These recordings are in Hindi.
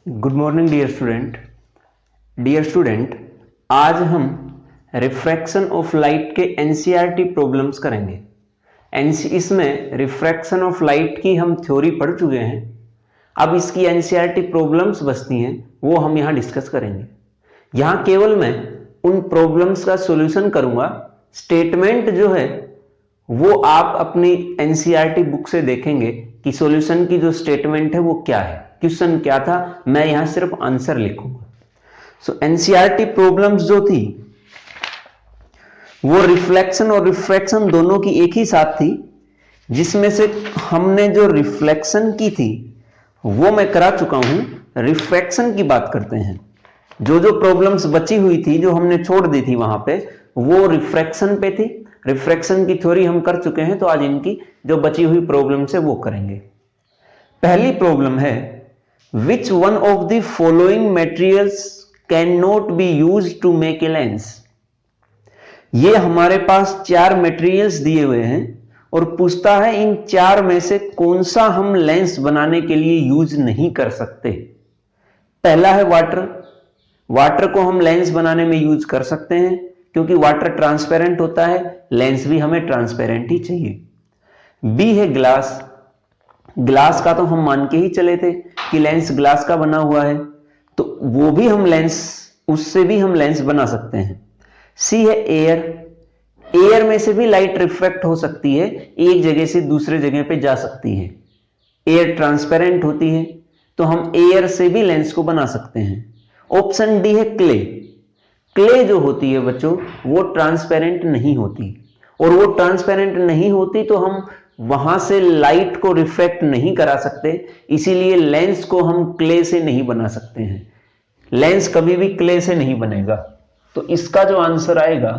Good morning dear student. आज हम रिफ्रैक्शन ऑफ लाइट के एनसीईआरटी प्रॉब्लम्स करेंगे। इसमें रिफ्रैक्शन ऑफ लाइट की हम थ्योरी पढ़ चुके हैं। अब इसकी एनसीईआरटी प्रॉब्लम्स बचती हैं, वो हम यहाँ डिस्कस करेंगे। यहाँ केवल मैं उन प्रॉब्लम्स का सॉल्यूशन करूँगा। स्टेटमेंट जो है वो आप अपनी एनसीईआरटी बुक से देखेंगे कि सॉल्यूशन की जो स्टेटमेंट है वो क्या है, क्वेश्चन क्या था, मैं यहां सिर्फ आंसर लिखूंगा। सो एनसीईआरटी प्रॉब्लम्स जो थी वो रिफ्लेक्शन और रिफ्रैक्शन दोनों की एक ही साथ थी, जिसमें से हमने जो रिफ्लेक्शन की थी वो मैं करा चुका हूं। रिफ्रैक्शन की बात करते हैं। जो जो प्रॉब्लम्स बची हुई थी, जो हमने छोड़ दी थी वहां पे, वो रिफ्रैक्शन पे थी। रिफ्रैक्शन की थ्योरी हम कर चुके हैं, तो आज इनकी जो बची हुई प्रॉब्लम्स है वो करेंगे। पहली प्रॉब्लम है, which one of the following materials can not be used to make a lens. ये हमारे पास चार मटेरियल्स दिए हुए हैं और पूछता है इन चार में से कौन सा हम लेंस बनाने के लिए यूज नहीं कर सकते। पहला है वाटर। वाटर को हम लेंस बनाने में यूज कर सकते हैं क्योंकि वाटर ट्रांसपेरेंट होता है, लेंस भी हमें ट्रांसपेरेंट ही चाहिए। बी है ग्लास। ग्लास का तो हम मान के ही चले थे कि लेंस ग्लास का बना हुआ है, तो वो भी हम लेंस, उससे भी हम लेंस बना सकते हैं। सी है एयर। एयर में से भी लाइट रिफ्लेक्ट हो सकती है, एक जगह से दूसरे जगह पे जा सकती है। एयर ट्रांसपेरेंट होती है, तो हम एयर से भी लेंस को बना सकते हैं। ऑप्शन डी है क्ले। क्ले जो होती है बच्चों, वो ट्रांसपेरेंट नहीं होती, और वो ट्रांसपेरेंट नहीं होती तो हम वहां से लाइट को रिफ्लेक्ट नहीं करा सकते, इसीलिए लेंस को हम क्ले से नहीं बना सकते हैं। लेंस कभी भी क्ले से नहीं बनेगा। तो इसका जो आंसर आएगा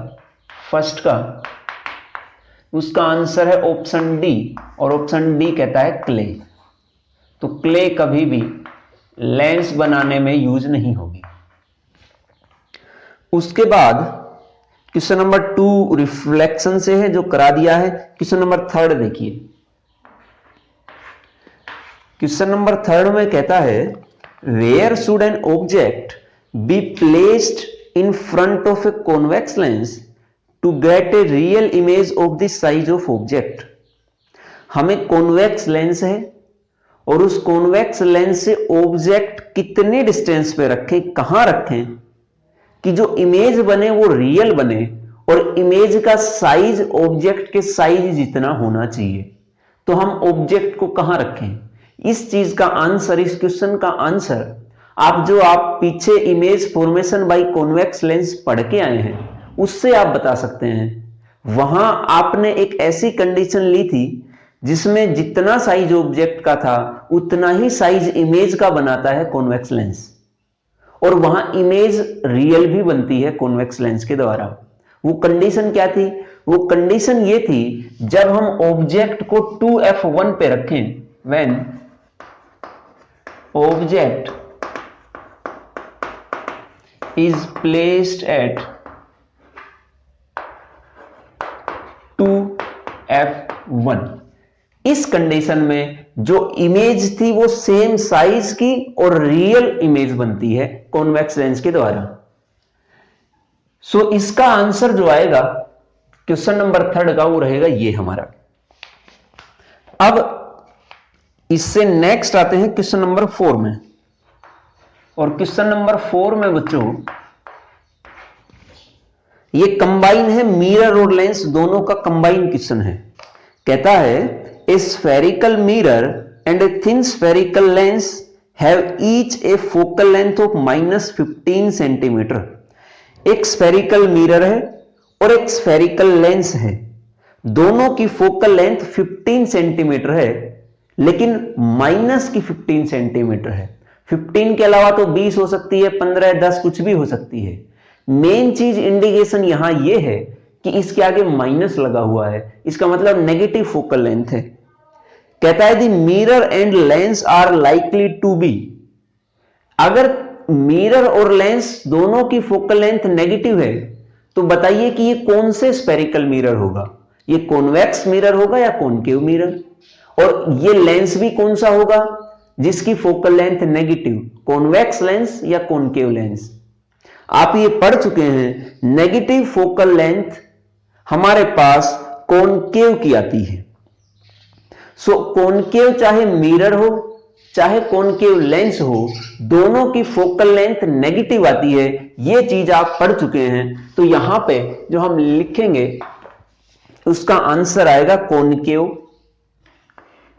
फर्स्ट का, उसका आंसर है ऑप्शन डी, और ऑप्शन डी कहता है क्ले। तो क्ले कभी भी लेंस बनाने में यूज नहीं होगी। उसके बाद क्वेश्चन नंबर 2 रिफ्लेक्शन से है, जो करा दिया है। क्वेश्चन नंबर 3 देखिए। क्वेश्चन नंबर 3 में कहता है, where should an object be placed in front of a convex lens to get a real image of the size of object. हमें कॉन्वेक्स लेंस है और उस कॉन्वेक्स लेंस से ऑब्जेक्ट कितने डिस्टेंस पे रखें, कहां रखें कि जो इमेज बने वो रियल बने, और इमेज का साइज ऑब्जेक्ट के साइज जितना होना चाहिए। तो हम ऑब्जेक्ट को कहां रखें, इस चीज का आंसर, इस क्वेश्चन का आंसर आप पीछे image formation by convex lens पढ़ के आए हैं उससे आप बता सकते हैं। वहां आपने एक ऐसी कंडीशन ली थी जिसमें जितना साइज ऑब्जेक्ट का था उतना ही साइज इमेज का बनाता है कॉन्वेक्स लेंस, और वहां इमेज रियल भी बनती है कॉन्वेक्स लेंस के द्वारा। वो कंडीशन क्या थी? वो कंडीशन ये थी, जब हम ऑब्जेक्ट को 2f1 पे रखें, when object is placed at 2f1, इस कंडीशन में जो इमेज थी वो सेम साइज की और रियल इमेज बनती है कॉन्वेक्स लेंस के द्वारा। सो इसका आंसर जो आएगा क्वेश्चन नंबर 3 का, वो रहेगा ये हमारा। अब इससे नेक्स्ट आते हैं क्वेश्चन नंबर 4 में, और क्वेश्चन नंबर 4 में बच्चों ये कंबाइन है, मिरर और लेंस दोनों का कंबाइन क्वेश्चन है। कहता है, a spherical mirror and a thin spherical lens have each a focal length of -15 centimetre. एक स्फेरिकल मिरर है और एक स्फेरिकल लेंस है, दोनों की फोकल लेंथ 15 सेंटीमीटर है, लेकिन माइनस की 15 सेंटीमीटर है। 15 के अलावा तो 20 हो सकती है, 15, 10 कुछ भी हो सकती है। मेन चीज इंडिकेशन यहां यह है कि इसके आगे माइनस लगा हुआ है, इसका मतलब नेगेटिव फोकल लेंथ है। कहता है the mirror and lens are likely to be. अगर मिरर और लेंस दोनों की फोकल लेंथ नेगेटिव है तो बताइए कि ये कौन से स्फेरिकल मिरर होगा, ये कॉन्वेक्स मिरर होगा या कॉनकेव मिरर, और ये लेंस भी कौन सा होगा, जिसकी focal length negative, convex lens या कॉनकेव लेंस। आप ये पढ़ चुके हैं, नेगेटिव फोकल लेंथ हमारे पास कॉनकेव की आती है। सो कॉनकेव चाहे मिरर हो चाहे कॉनकेव लेंस हो, दोनों की फोकल लेंथ नेगेटिव आती है। ये चीज आप पढ़ चुके हैं। तो यहां पे जो हम लिखेंगे उसका आंसर आएगा concave,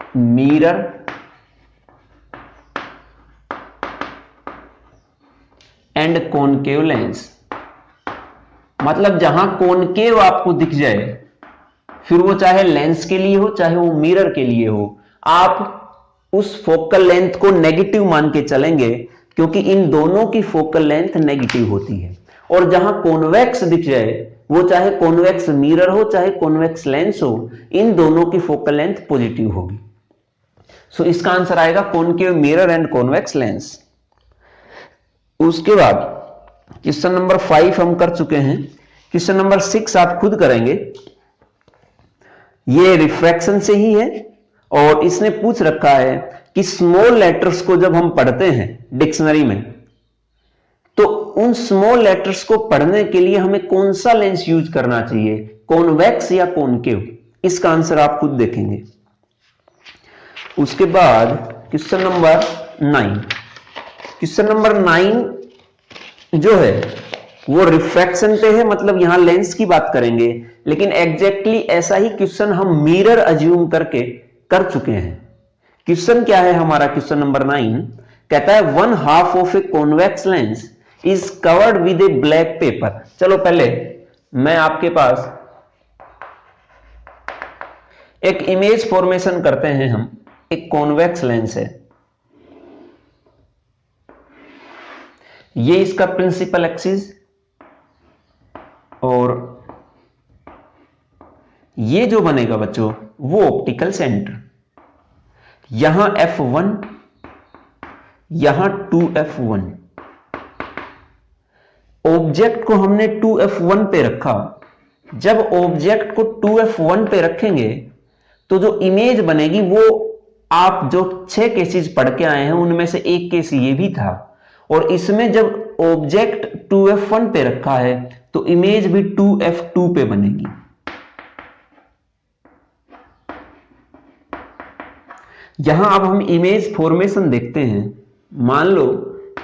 mirror and concave lens. मतलब जहां कॉनकेव आपको दिख जाए, फिर वो चाहे लेंस के लिए हो चाहे वो मिरर के लिए हो, आप उस फोकल लेंथ को नेगेटिव मान के चलेंगे, क्योंकि इन दोनों की फोकल लेंथ नेगेटिव होती है। और जहां कॉन्वेक्स दिख जाए, वो चाहे कॉन्वेक्स मिरर हो चाहे कॉन्वेक्स लेंस हो, इन दोनों की फोकल लेंथ पॉजिटिव होगी। सो इसका आंसर आएगा concave, mirror and convex lens. उसके बाद क्वेश्चन नंबर 5 हम कर चुके हैं। क्वेश्चन नंबर 6 आप खुद करेंगे। ये रिफ्रैक्शन से ही है और इसने पूछ रखा है कि स्मॉल लेटर्स को जब हम पढ़ते हैं डिक्शनरी में, तो उन स्मॉल लेटर्स को पढ़ने के लिए हमें कौन सा लेंस यूज करना चाहिए, कॉन्वेक्स या कॉनकेव। इसका आंसर आप खुद देखेंगे। उसके बाद क्वेश्चन नंबर 9। क्वेश्चन नंबर 9 जो है वो रिफ्रैक्शन पे है, मतलब यहां लेंस की बात करेंगे, लेकिन एग्जैक्टली ऐसा ही क्वेश्चन हम मिरर अज्यूम करके कर चुके हैं। क्वेश्चन क्या है हमारा? क्वेश्चन नंबर 9 कहता है 1/2 of a convex lens is covered with A black pepper. चलो पहले मैं आपके पास एक इमेज फॉर्मेशन करते हैं। हम एक कॉन्वेक्स लेंस है, ये इसका प्रिंसिपल एक्सिस, और ये जो बनेगा बच्चों वो ऑप्टिकल सेंटर। यहां F1, यहां 2F1। ऑब्जेक्ट को हमने 2F1 पे रखा। जब ऑब्जेक्ट को 2F1 पे रखेंगे तो जो इमेज बनेगी वो आप जो 6 केसेस पढ़ के आए हैं उनमें से एक केस ये भी था, और इसमें जब ऑब्जेक्ट 2F1 पे रखा है तो इमेज भी 2F2 पे बनेगी। यहां अब हम इमेज फॉर्मेशन देखते हैं। मान लो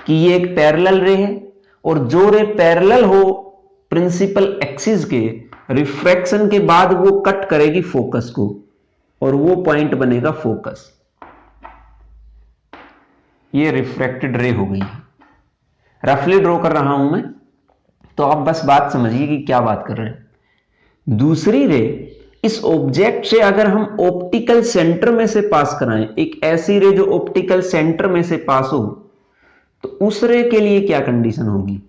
कि ये एक पैरेलल रे है, और जो रे पैरेलल हो प्रिंसिपल एक्सिस के, रिफ्रैक्शन के बाद वो कट करेगी फोकस को, और वो पॉइंट बनेगा फोकस। ये रिफ्रैक्टेड रे हो गई। रफली ड्रॉ कर रहा हूं मैं, तो आप बस बात समझिए कि क्या बात कर रहे हैं। दूसरी रे इस ऑब्जेक्ट से अगर हम ऑप्टिकल सेंटर में से पास कराएं, एक ऐसी रे जो ऑप्टिकल सेंटर में से पास हो, तो उस रे के लिए क्या कंडीशन होगी?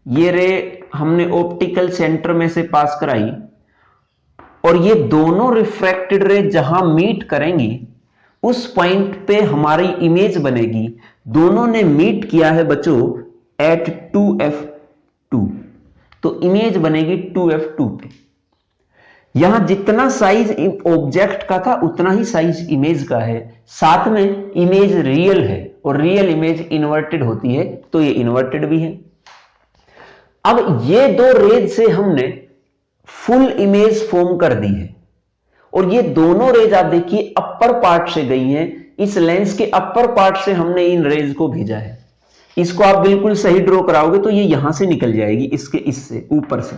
ये रे हमने ऑप्टिकल सेंटर में से पास कराई, और ये दोनों रिफ्रैक्टेड रे जहां मीट करेंगी उस पॉइंट पे हमारी इमेज बनेगी। दोनों ने मीट किया है बच्चों एट 2F2, तो इमेज बनेगी 2F2 पे। यहां जितना साइज ऑब्जेक्ट का था उतना ही साइज इमेज का है। साथ में इमेज रियल है, और रियल इमेज इन्वर्टेड होती है, तो ये इन्वर्टेड भी है। अब ये दो रेज से हमने फुल इमेज फॉर्म कर दी है, और ये दोनों रेज आप देखिए अपर पार्ट से गई हैं। इस लेंस के अपर पार्ट से हमने इन रेज को भेजा है। इसको आप बिल्कुल सही ड्रॉ कराओगे तो ये यहां से निकल जाएगी, इसके इससे ऊपर से।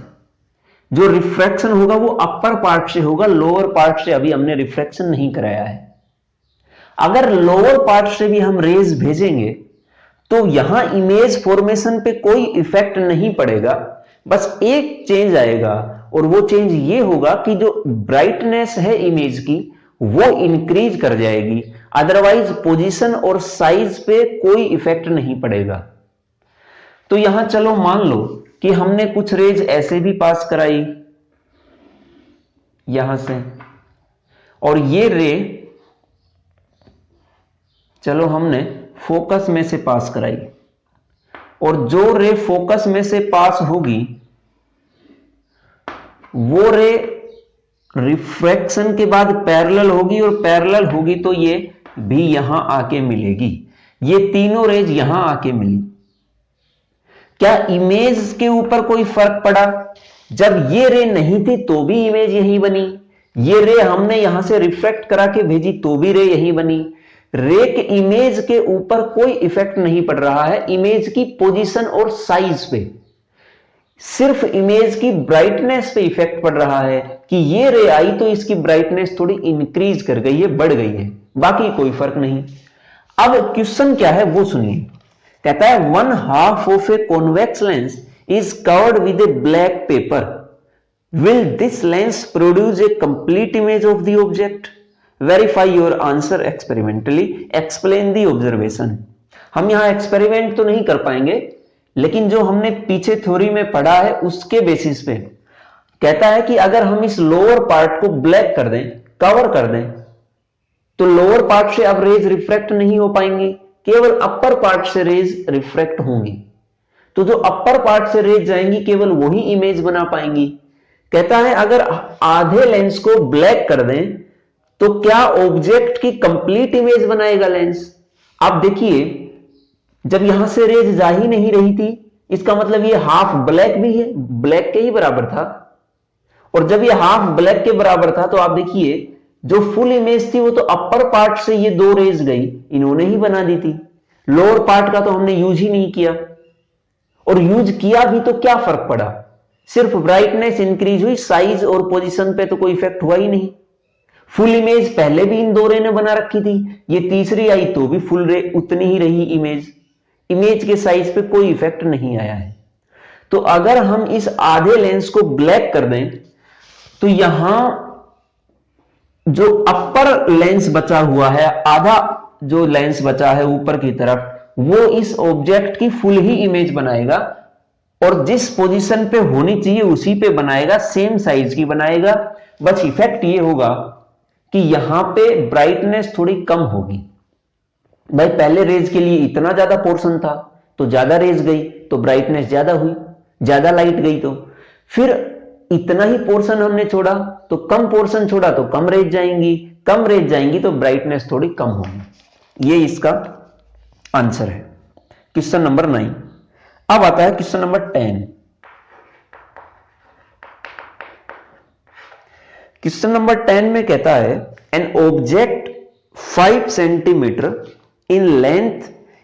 जो रिफ्रैक्शन होगा वो अपर पार्ट से होगा, लोअर पार्ट से अभी हमने रिफ्रैक्शन नहीं कराया है। अगर लोअर पार्ट से भी हम रेज भेजेंगे तो यहां इमेज फॉर्मेशन पे कोई इफेक्ट नहीं पड़ेगा, बस एक चेंज आएगा, और वो चेंज ये होगा कि जो ब्राइटनेस है इमेज की वो इंक्रीज कर जाएगी। अदरवाइज पोजीशन और साइज पे कोई इफेक्ट नहीं पड़ेगा। तो यहां चलो मान लो कि हमने कुछ रेज ऐसे भी पास कराई यहां से, और ये रे चलो हमने फोकस में से पास कराई, और जो रे फोकस में से पास होगी वो रे रिफ्रैक्शन के बाद पैरेलल होगी, और पैरेलल होगी तो ये भी यहां आके मिलेगी। ये तीनों रेज यहां आके मिली। क्या इमेज के ऊपर कोई फर्क पड़ा? जब ये रे नहीं थी तो भी इमेज यही बनी, ये रे हमने यहां से रिफ्लेक्ट करा के भेजी तो भी रे यही बनी। रे के इमेज के ऊपर कोई इफेक्ट नहीं पड़ रहा है, इमेज की पोजीशन और साइज पे, सिर्फ इमेज की ब्राइटनेस पे इफेक्ट पड़ रहा है कि ये रे आई तो इसकी ब्राइटनेस थोड़ी इंक्रीज कर गई है, बढ़ गई है, बाकी कोई फर्क नहीं। अब क्वेश्चन क्या है वो सुनिए। कहता है 1/2 of a convex lens is covered with A black pepper, will this lens produce a complete image of the object? Verify your answer experimentally, explain the observation. हम यहां एक्सपेरिमेंट तो नहीं कर पाएंगे, लेकिन जो हमने पीछे थ्योरी में पढ़ा है उसके बेसिस पे कहता है कि अगर हम इस लोअर पार्ट को ब्लैक कर दें, कवर कर दें, तो लोअर पार्ट से अब रेज रिफ्रैक्ट नहीं हो पाएंगी, केवल अपर पार्ट से रेज रिफ्रैक्ट होंगी। तो जो अपर पार्ट से रेज जाएंगी केवल वही इमेज बना पाएंगी। कहता है अगर आधे लेंस को ब्लैक कर दें तो क्या ऑब्जेक्ट की कंप्लीट इमेज बनाएगा लेंस? आप देखिए, जब यहां से रेज जा ही नहीं रही थी, इसका मतलब ये हाफ ब्लैक भी है, ब्लैक के ही बराबर था। और जब ये हाफ ब्लैक के बराबर था तो आप देखिए जो फुल इमेज थी वो तो अपर पार्ट से ये दो रेज गई, इन्होंने ही बना दी थी। लोअर पार्ट का तो हमने यूज ही नहीं किया, और यूज किया भी तो क्या फर्क पड़ा? सिर्फ ब्राइटनेस इंक्रीज हुई, साइज और पोजीशन पे तो कोई इफेक्ट हुआ ही नहीं। फुल इमेज पहले भी इन दो रे ने बना रखी थी, ये तीसरी आई तो भी फुल रे उतनी ही रही इमेज, इमेज के साइज पे कोई इफेक्ट नहीं आया है। तो अगर हम इस आधे लेंस को ब्लैक कर दें तो यहां जो अपर लेंस बचा हुआ है, आधा जो लेंस बचा है ऊपर की तरफ, वो इस ऑब्जेक्ट की फुल ही इमेज बनाएगा, और जिस पोजीशन पे होनी चाहिए उसी पे बनाएगा, सेम साइज की बनाएगा। बस इफेक्ट ये होगा कि यहां पे ब्राइटनेस थोड़ी कम होगी। भाई पहले रेज के लिए इतना ज्यादा पोर्शन था तो ज्यादा रेज गई तो ब्राइटनेस ज्यादा हुई, ज्यादा लाइट गई, तो फिर इतना ही पोर्शन हमने छोड़ा तो कम पोर्शन छोड़ा तो कम रेज जाएंगी, कम रेज जाएंगी तो ब्राइटनेस थोड़ी कम होगी। ये इसका आंसर है क्वेश्चन नंबर 9। अब आता है क्वेश्चन नंबर 10। क्वेश्चन नंबर 10 में कहता है an object 5 centimetre in length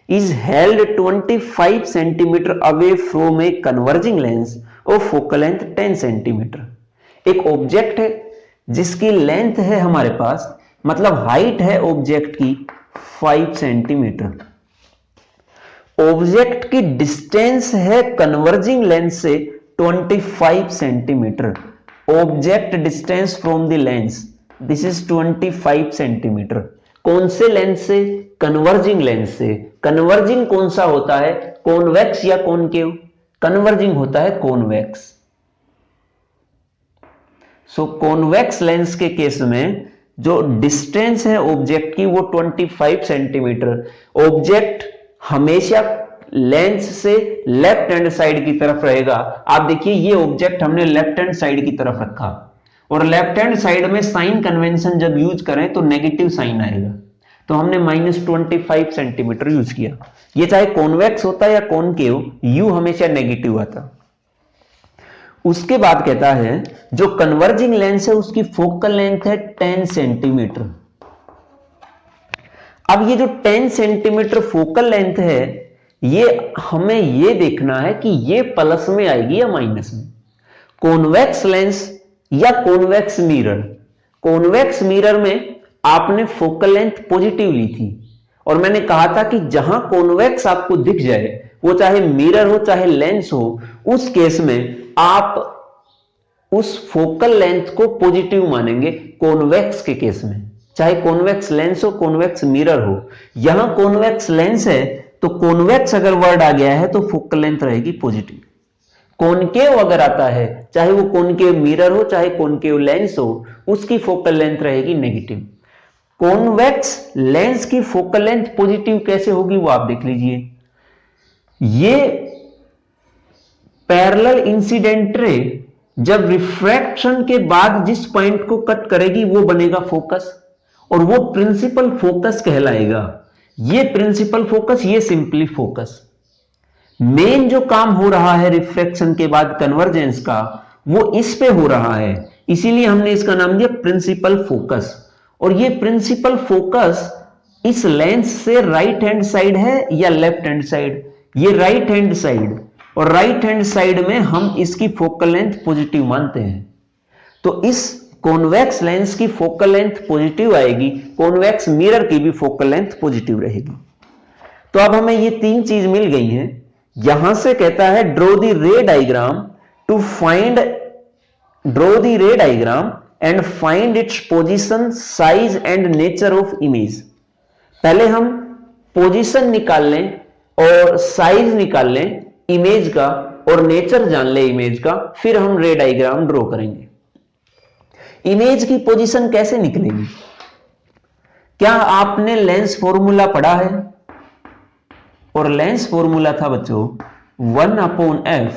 is held 25 centimeter away from a converging lens of focal length 10 centimeter। एक ऑब्जेक्ट है जिसकी लेंथ है हमारे पास, मतलब हाइट है ऑब्जेक्ट की 5 सेंटीमीटर, ऑब्जेक्ट की डिस्टेंस है कन्वर्जिंग लेंस से 25 centimetre. Object distance from the lens, this is 25 centimetre. कौन से लेंस से? कन्वर्जिंग लेंस से। कन्वर्जिंग कौन सा होता है, कॉन्वेक्स या कॉनकेव? कन्वर्जिंग होता है कॉन्वेक्स। सो कॉन्वेक्स लेंस के केस में जो डिस्टेंस है ऑब्जेक्ट की वो 25 सेंटीमीटर। ऑब्जेक्ट हमेशा लेंस से लेफ्ट हैंड साइड की तरफ रहेगा। आप देखिए ये ऑब्जेक्ट हमने लेफ्ट हैंड साइड की तरफ रखा, और लेफ्ट हैंड साइड में साइन कन्वेंशन जब यूज करें तो नेगेटिव साइन आएगा, तो हमने -25 सेंटीमीटर यूज किया। ये चाहे कॉन्वेक्स होता है या कॉनकेव, यू हमेशा नेगेटिव आता। उसके बाद कहता है जो कन्वर्जिंग लेंस है उसकी फोकल लेंथ है 10 सेंटीमीटर। अब ये जो 10 सेंटीमीटर फोकल लेंथ है, ये हमें ये देखना है कि ये प्लस में आएगी या माइनस में। कॉन्वेक्स लेंस या कॉन्वेक्स मिरर, कॉन्वेक्स मिरर में आपने फोकल लेंथ पॉजिटिव ली थी, और मैंने कहा था कि जहां कॉन्वेक्स आपको दिख जाए, वो चाहे मिरर हो चाहे लेंस हो, उस केस में आप उस फोकल लेंथ को पॉजिटिव मानेंगे। कॉन्वेक्स के केस में चाहे कॉन्वेक्स लेंस हो कॉन्वेक्स मिरर हो, यहां कॉन्वेक्स लेंस है तो कॉन्वेक्स अगर वर्ड आ गया है तो फोकल लेंथ रहेगी पॉजिटिव। कॉनकेव अगर आता है, चाहे वो कॉनकेव मिरर हो चाहे कॉनकेव लेंस हो, उसकी फोकल लेंथ रहेगी नेगेटिव। कॉन्वेक्स लेंस की फोकल लेंथ पॉजिटिव कैसे होगी वो आप देख लीजिए। ये पैरेलल इंसिडेंट रे जब रिफ्रैक्शन के बाद जिस पॉइंट को कट करेगी वो बनेगा फोकस, और वो प्रिंसिपल फोकस कहलाएगा। ये प्रिंसिपल फोकस, ये सिंपली फोकस। मेन जो काम हो रहा है रिफ्रैक्शन के बाद कन्वर्जेंस का, वो इस पे हो रहा है, इसीलिए हमने इसका नाम दिया प्रिंसिपल फोकस। और ये प्रिंसिपल फोकस इस लेंस से राइट हैंड साइड है या लेफ्ट हैंड साइड? ये राइट हैंड साइड, और राइट हैंड साइड में हम इसकी फोकल लेंथ पॉजिटिव मानते हैं। तो इस कॉन्वेक्स लेंस की फोकल लेंथ पॉजिटिव आएगी, कॉन्वेक्स मिरर की भी फोकल लेंथ पॉजिटिव रहेगी। तो अब हमें ये तीन चीज मिल गई हैं। यहां से कहता है draw the ray diagram to find, draw the ray diagram and find its position, size and nature of image. पहले हम पोजीशन निकाल लें और साइज निकाल लें इमेज का, और नेचर जान ले इमेज का, फिर हम रे डायग्राम ड्रॉ करेंगे। इमेज की पोजीशन कैसे निकलेगी? क्या आपने लेंस फॉर्मूला पढ़ा है? और लेंस फॉर्मूला था बच्चों 1/f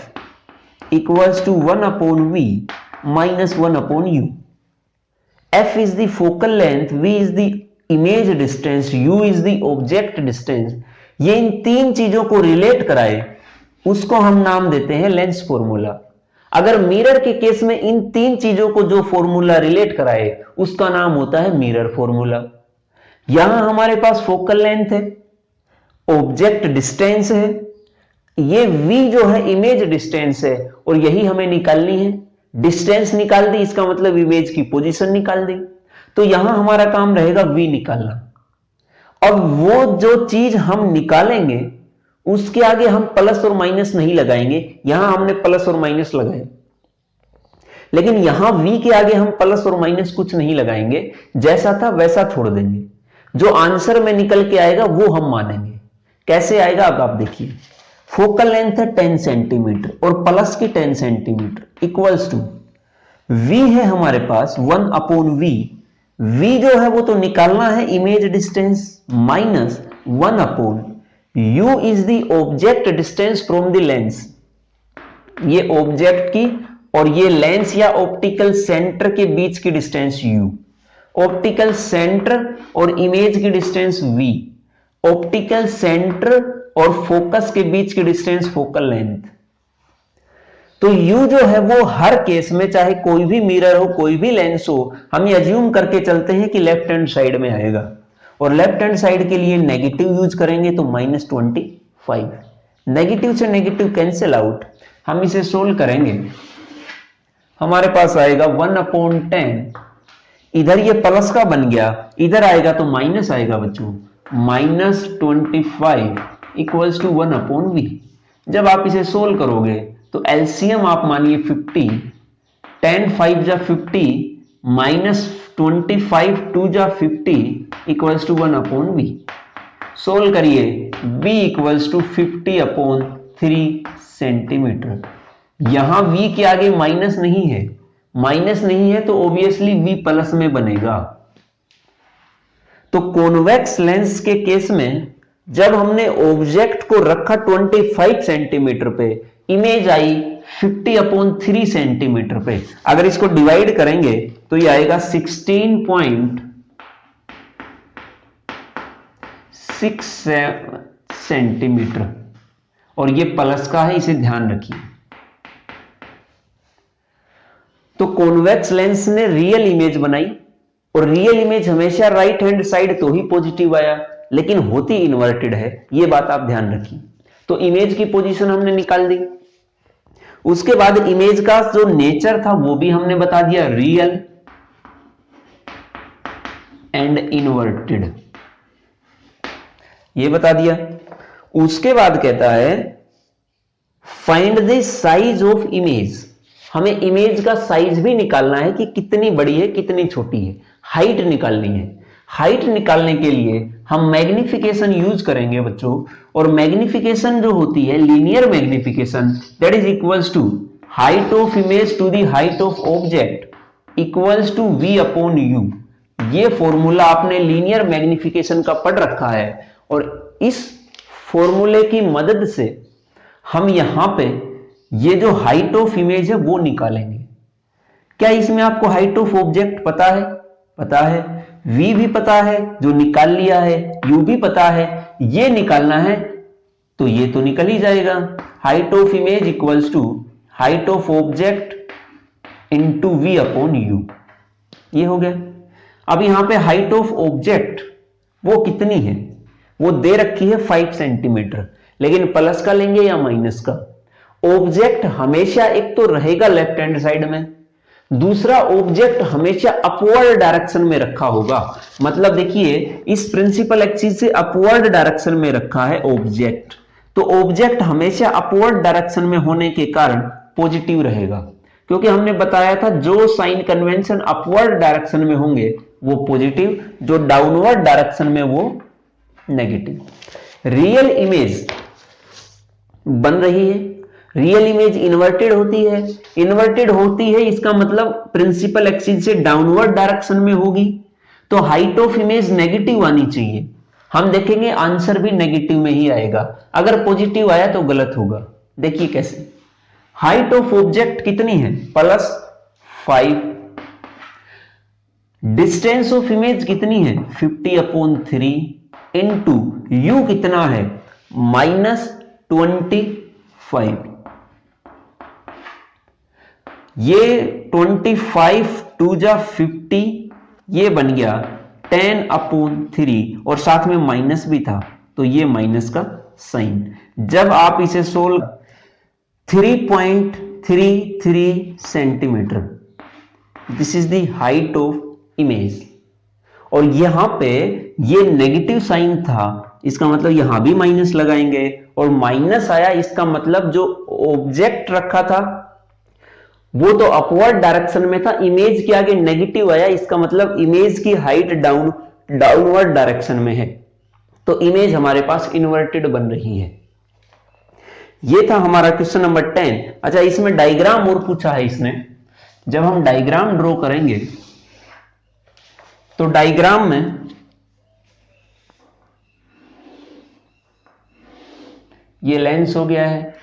equals to 1/v minus 1/u। f is the focal length, v is the image distance, u is the object distance. ये इन तीन चीजों को रिलेट कराए, उसको हम नाम देते हैं लेंस फॉर्मूला। अगर मिरर के केस में इन तीन चीजों को जो फॉर्मूला रिलेट कराए, उसका नाम होता है मिरर फॉर्मूला। यहां हमारे पास फोकल लेंथ है, ऑब्जेक्ट डिस्टेंस है, ये v जो है इमेज डिस्टेंस है, और यही हमें निकालनी है। डिस्टेंस निकाल दी, इसका मतलब इमेज की पोजीशन निकाल दी। तो यहां हमारा काम रहेगा v निकालना। अब वो जो चीज हम निकालेंगे उसके आगे हम प्लस और माइनस नहीं लगाएंगे। यहां हमने प्लस और माइनस लगाए, लेकिन यहां v के आगे हम प्लस और माइनस कुछ नहीं लगाएंगे, जैसा था वैसा छोड़ देंगे। जो आंसर में निकल के आएगा वो हम मानेंगे। कैसे आएगा अब आप देखिए। फोकल लेंथ है 10 सेंटीमीटर और प्लस की 10 सेंटीमीटर इक्वल्स टू v है हमारे पास 1/v। v जो है वो तो निकालना है image distance, minus 1/u is the object distance from the lens. ये ऑब्जेक्ट की और ये लेंस या ऑप्टिकल सेंटर के बीच की डिस्टेंस u। ऑप्टिकल सेंटर और इमेज की डिस्टेंस v। ऑप्टिकल सेंटर और फोकस के बीच की डिस्टेंस फोकल लेंथ। तो u जो है वो हर केस में, चाहे कोई भी मिरर हो, कोई भी लेंस हो, हम ये अज्यूम करके चलते हैं कि लेफ्ट हैंड साइड में आएगा, और लेफ्ट हैंड साइड के लिए नेगेटिव यूज करेंगे तो -25। नेगेटिव से नेगेटिव कैंसिल आउट। हम इसे सोल्व करेंगे, हमारे पास आएगा 1/10। इधर ये प्लस का बन गया, इधर आएगा तो माइनस आएगा बच्चों, -25 इक्वल्स टू 1/v। जब आप इसे सोल्व करोगे तो एलसीएम आप मानिए 50, 10 5 जा 50 -25 2 जा 50 इक्वल्स टू 1/v। सोल्व करिए, b इक्वल्स टू 50/3 सेंटीमीटर। यहां v के आगे माइनस नहीं है, माइनस नहीं है तो ऑब्वियसली v प्लस में बनेगा। तो कॉन्वेक्स लेंस के केस में जब हमने ऑब्जेक्ट को रखा 25 सेंटीमीटर पे, इमेज आई 50/3 सेंटीमीटर पे। अगर इसको डिवाइड करेंगे तो ये आएगा 16.67 सेंटीमीटर, और ये प्लस का है, इसे ध्यान रखिए। तो कॉन्वेक्स लेंस ने रियल इमेज बनाई, और रियल इमेज हमेशा राइट हैंड साइड तो ही पॉजिटिव आया, लेकिन होती इन्वर्टेड है, ये बात आप ध्यान रखिए। तो इमेज की पोजीशन हमने निकाल दी। उसके बाद इमेज का जो नेचर था वो भी हमने बता दिया, रियल एंड इन्वर्टेड, ये बता दिया। उसके बाद कहता है find the size of image. हमें इमेज का साइज भी निकालना है कि कितनी बड़ी है कितनी छोटी है, हाइट निकालनी है। हाइट निकालने के लिए हम मैग्निफिकेशन यूज करेंगे बच्चों, और मैग्निफिकेशन जो होती है linear magnification, that is equals to height of image to the height of object equals to v/u। ये फॉर्मूला आपने लीनियर मैग्निफिकेशन का पढ़ रखा है, और इस फॉर्मूले की मदद से हम यहां पे ये जो हाइट ऑफ इमेज है वो निकालेंगे। क्या इसमें आपको हाइट ऑफ ऑब्जेक्ट पता है? पता है, v भी पता है जो निकाल लिया है, u भी पता है, ये निकालना है तो ये तो निकल ही जाएगा। Height of image equals to height of object into v upon u, ये हो गया। अब यहां पे हाइट ऑफ ऑब्जेक्ट वो कितनी है, वो दे रखी है 5 सेंटीमीटर, लेकिन प्लस का लेंगे या माइनस का। ऑब्जेक्ट हमेशा एक तो रहेगा लेफ्ट हैंड साइड में, दूसरा ऑब्जेक्ट हमेशा अपवर्ड डायरेक्शन में रखा होगा। मतलब देखिए इस प्रिंसिपल एक्सिस से अपवर्ड डायरेक्शन में रखा है ऑब्जेक्ट, तो ऑब्जेक्ट हमेशा अपवर्ड डायरेक्शन में होने के कारण पॉजिटिव रहेगा, क्योंकि हमने बताया था जो साइन कन्वेंशन अपवर्ड डायरेक्शन में होंगे वो पॉजिटिव, जो डाउनवर्ड डायरेक्शन में वो नेगेटिव। रियल इमेज बन रही है, रियल इमेज इन्वर्टेड होती है, इन्वर्टेड होती है इसका मतलब प्रिंसिपल एक्सिस से डाउनवर्ड डायरेक्शन में होगी, तो हाइट ऑफ इमेज नेगेटिव आनी चाहिए। हम देखेंगे आंसर भी नेगेटिव में ही आएगा, अगर पॉजिटिव आया तो गलत होगा। देखिए कैसे, हाइट ऑफ ऑब्जेक्ट कितनी है +5, डिस्टेंस ऑफ इमेज कितनी है 50/3 इंटू यू कितना है -25। ये 25 2 जा 50, ये बन गया 10/3 और साथ में माइनस भी था तो ये माइनस का साइन। जब आप इसे solve 3.33 centimetre, this is the height of image. और यहां पे ये नेगेटिव साइन था, इसका मतलब यहां भी माइनस लगाएंगे, और माइनस आया इसका मतलब जो ऑब्जेक्ट रखा था वो तो अपवर्ड डायरेक्शन में था, इमेज के आगे नेगेटिव आया, इसका मतलब इमेज की हाइट डाउनवर्ड डायरेक्शन में है, तो इमेज हमारे पास इन्वर्टेड बन रही है। ये था हमारा क्वेश्चन नंबर 10। अच्छा, इसमें डायग्राम और पूछा है इसने। जब हम डायग्राम ड्रॉ करेंगे तो डायग्राम में ये लेंस हो गया है,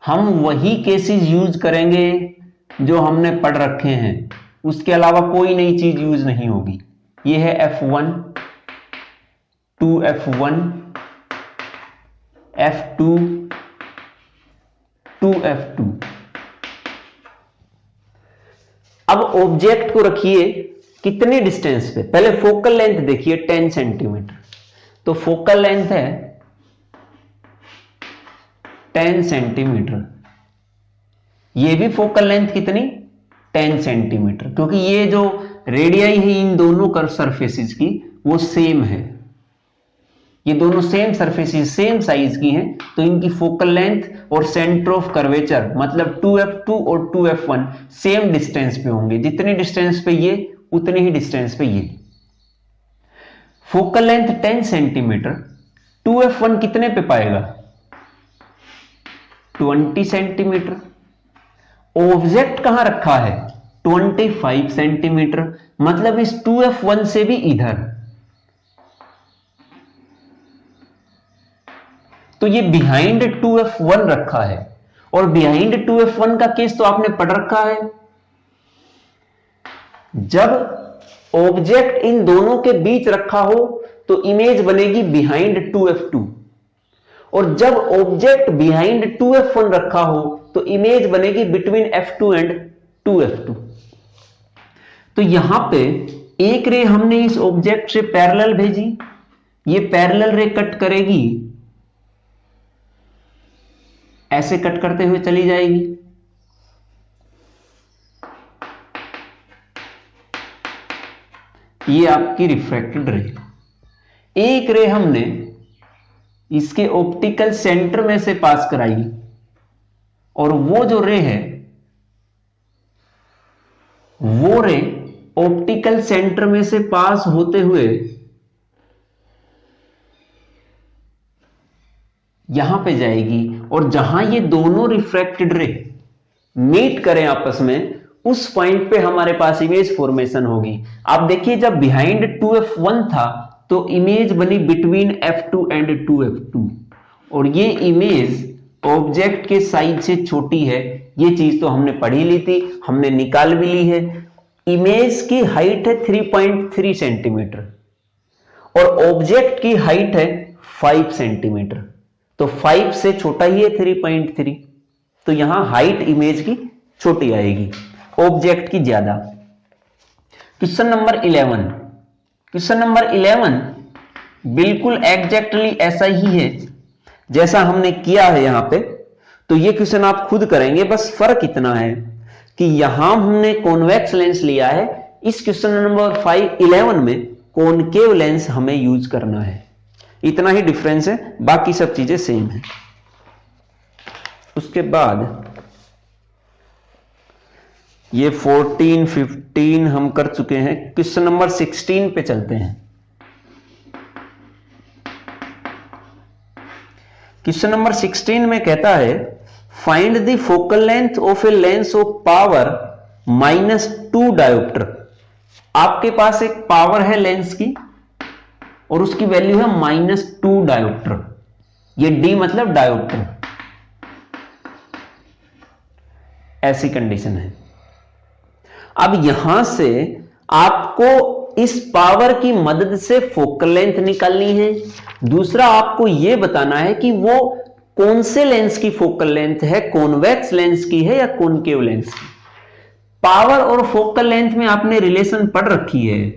हम वही केसेस यूज करेंगे जो हमने पढ़ रखे हैं, उसके अलावा कोई नई चीज यूज नहीं होगी। ये है f1, 2f1, f2, 2f2। अब ऑब्जेक्ट को रखिए कितने डिस्टेंस पे, पहले फोकल लेंथ देखिए 10 सेंटीमीटर, तो फोकल लेंथ है 10 सेंटीमीटर, ये भी फोकल लेंथ कितनी 10 सेंटीमीटर, क्योंकि ये जो रेडियाई है इन दोनों कर्व सरफेसेस की वो सेम है, ये दोनों सेम सरफेसेस सेम साइज की हैं, तो इनकी फोकल लेंथ और सेंटर ऑफ कर्वेचर मतलब 2f2 और 2f1 सेम डिस्टेंस पे होंगे। जितने डिस्टेंस पे ये उतने ही डिस्टेंस पे ये। फोकल लेंथ 10 सेंटीमीटर, 2f1 कितने पे पाएगा 20 सेंटीमीटर। ऑब्जेक्ट कहां रखा है 25 सेंटीमीटर, मतलब इस 2f1 से भी इधर, तो ये बिहाइंड 2f1 रखा है, और बिहाइंड 2f1 का केस तो आपने पढ़ रखा है, जब ऑब्जेक्ट इन दोनों के बीच रखा हो तो इमेज बनेगी बिहाइंड 2f2, और जब ऑब्जेक्ट बिहाइंड 2f1 रखा हो तो इमेज बनेगी बिटवीन f2 एंड 2f2। तो यहां पे एक रे हमने इस ऑब्जेक्ट से पैरेलल भेजी, ये पैरेलल रे कट करेगी, ऐसे कट करते हुए चली जाएगी, ये आपकी रिफ्रैक्टेड रे। एक रे हमने इसके ऑप्टिकल सेंटर में से पास कराई, और वो जो रे है वो रे ऑप्टिकल सेंटर में से पास होते हुए यहां पे जाएगी, और जहां ये दोनों रिफ्रैक्टेड रे मीट करें आपस में, उस पॉइंट पे हमारे पास इमेज फॉर्मेशन होगी। आप देखिए जब बिहाइंड 2f1 था तो इमेज बनी बिटवीन f2 एंड 2f2, और ये इमेज ऑब्जेक्ट के साइज से छोटी है, ये चीज तो हमने पढ़ी ली थी, हमने निकाल भी ली है। इमेज की हाइट है 3.3 सेंटीमीटर और ऑब्जेक्ट की हाइट है 5 सेंटीमीटर, तो 5 से छोटा ही है 3.3, तो यहां हाइट इमेज की छोटी आएगी, ऑब्जेक्ट की ज्यादा। क्वेश्चन नंबर 11, क्वेश्चन नंबर 11 बिल्कुल एग्जैक्टली ऐसा ही है जैसा हमने किया है यहां पे। तो ये क्वेश्चन आप खुद करेंगे, बस फर्क इतना है कि यहां हमने कॉन्वेक्स लेंस लिया है, इस क्वेश्चन नंबर 11 में कॉनकेव लेंस हमें यूज करना है, इतना ही डिफरेंस है, बाकी सब चीजें सेम है। उसके बाद ये 14, 15 हम कर चुके हैं, क्वेश्चन नंबर 16 पे चलते हैं। क्वेश्चन नंबर 16 में कहता है find the focal length of a lens of power -2 dioptre. आपके पास एक पावर है लेंस की और उसकी वैल्यू है -2 डायोप्टर, ये डी मतलब डायोप्टर, ऐसी कंडीशन है। अब यहां से आपको इस पावर की मदद से फोकल लेंथ निकालनी है, दूसरा आपको यह बताना है कि वो कौन से लेंस की फोकल लेंथ है, कॉन्वेक्स लेंस की है या कॉनकेव लेंस की। पावर और फोकल लेंथ में आपने रिलेशन पढ़ रखी है,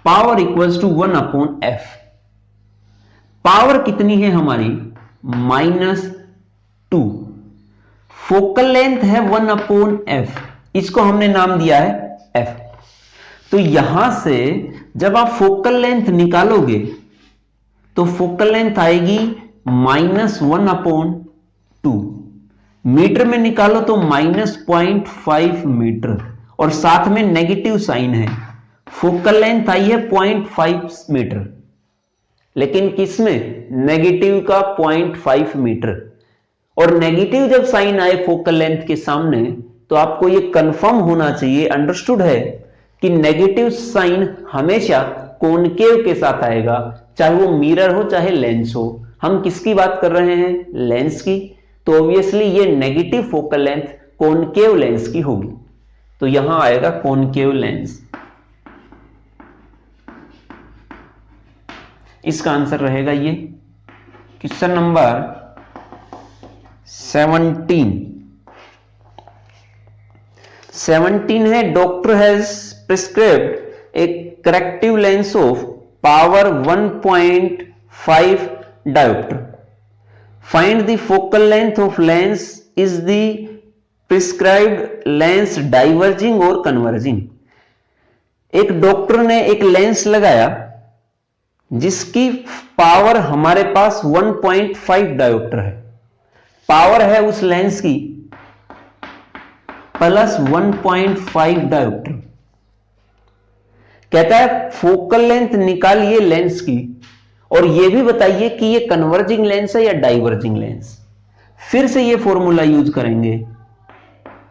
power equals to 1/f। Power कितनी है हमारी -2, फोकल लेंथ है 1/f, इसको हमने नाम दिया है f। तो यहां से जब आप फोकल लेंथ निकालोगे तो फोकल लेंथ आएगी -1/2, मीटर में निकालो तो -0.5 मीटर, और साथ में नेगेटिव साइन है, फोकल लेंथ आई है 0.5 मीटर, लेकिन किसमें, नेगेटिव का 0.5 मीटर। और नेगेटिव जब साइन आए फोकल लेंथ के सामने तो आपको यह कंफर्म होना चाहिए, अंडरस्टूड है, कि नेगेटिव साइन हमेशा कॉनकेव के साथ आएगा, चाहे वो मिरर हो चाहे लेंस हो। हम किसकी बात कर रहे हैं, लेंस की, तो ऑब्वियसली ये negative focal length concave lens की होगी, तो यहां आएगा कॉनकेव लेंस। इसका आंसर रहेगा ये। क्वेश्चन नंबर 17 है doctor has prescribed a corrective lens of power 1.5 dioptre, find the focal length of lens, is the prescribed lens diverging और कन्वर्जिंग। एक डॉक्टर ने एक लेंस लगाया जिसकी पावर हमारे पास 1.5 डायोप्टर है, पावर है उस लेंस की प्लस 1.5 डायोप्टर। कहता है फोकल लेंथ निकालिए लेंस की और यह भी बताइए कि यह कन्वर्जिंग लेंस है या डाइवर्जिंग लेंस। फिर से यह फॉर्मूला यूज करेंगे,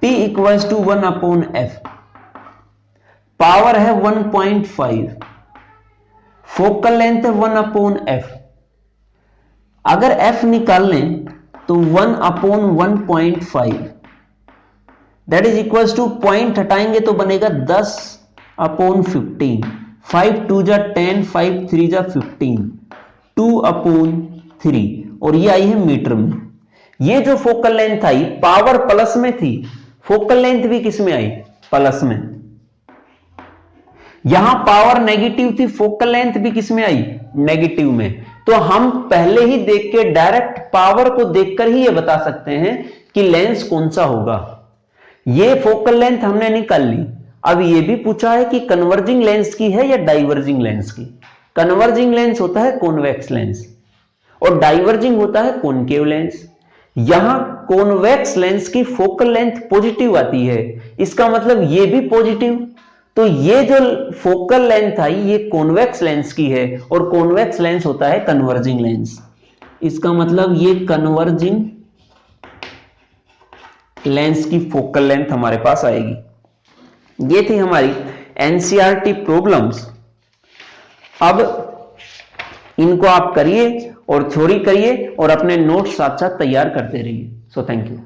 P equals to 1/f, power है 1.5, फोकल लेंथ है 1/f। अगर f निकाल लें तो 1/1.5 that is equals to, point हटाएंगे तो बनेगा 10/15, 5 2 जा 10, 5 3 जा 15, 2/3, और ये आई है मीटर में। ये जो फोकल लेंथ आई पावर प्लस में थी, फोकल लेंथ भी किस में आई, प्लस में। यहां पावर नेगेटिव थी, फोकल लेंथ भी किस में आई, नेगेटिव में। तो हम पहले ही देख के डायरेक्ट पावर को देखकर ही ये बता सकते हैं कि लेंस कौन सा होगा। ये फोकल लेंथ हमने निकाल ली, अब ये भी पूछा है कि कन्वर्जिंग लेंस की है या डाइवर्जिंग लेंस की। कन्वर्जिंग लेंस होता है कॉन्वेक्स लेंस और डाइवर्जिंग होता है कॉनकेव लेंस। यहां कॉन्वेक्स लेंस की फोकल लेंथ पॉजिटिव आती है, इसका मतलब ये भी पॉजिटिव, तो ये जो फोकल लेंथ आई ये कॉन्वेक्स लेंस की है और कॉन्वेक्स लेंस होता है कन्वर्जिंग लेंस। इसका मतलब ये कन्वर्जिंग लेंस की फोकल लेंथ हमारे पास आएगी। ये थी हमारी एनसीईआरटी प्रॉब्लम्स। अब इनको आप करिए और थ्योरी करिए और अपने नोट्स साथ साथ तैयार करते रहिए। So thank you.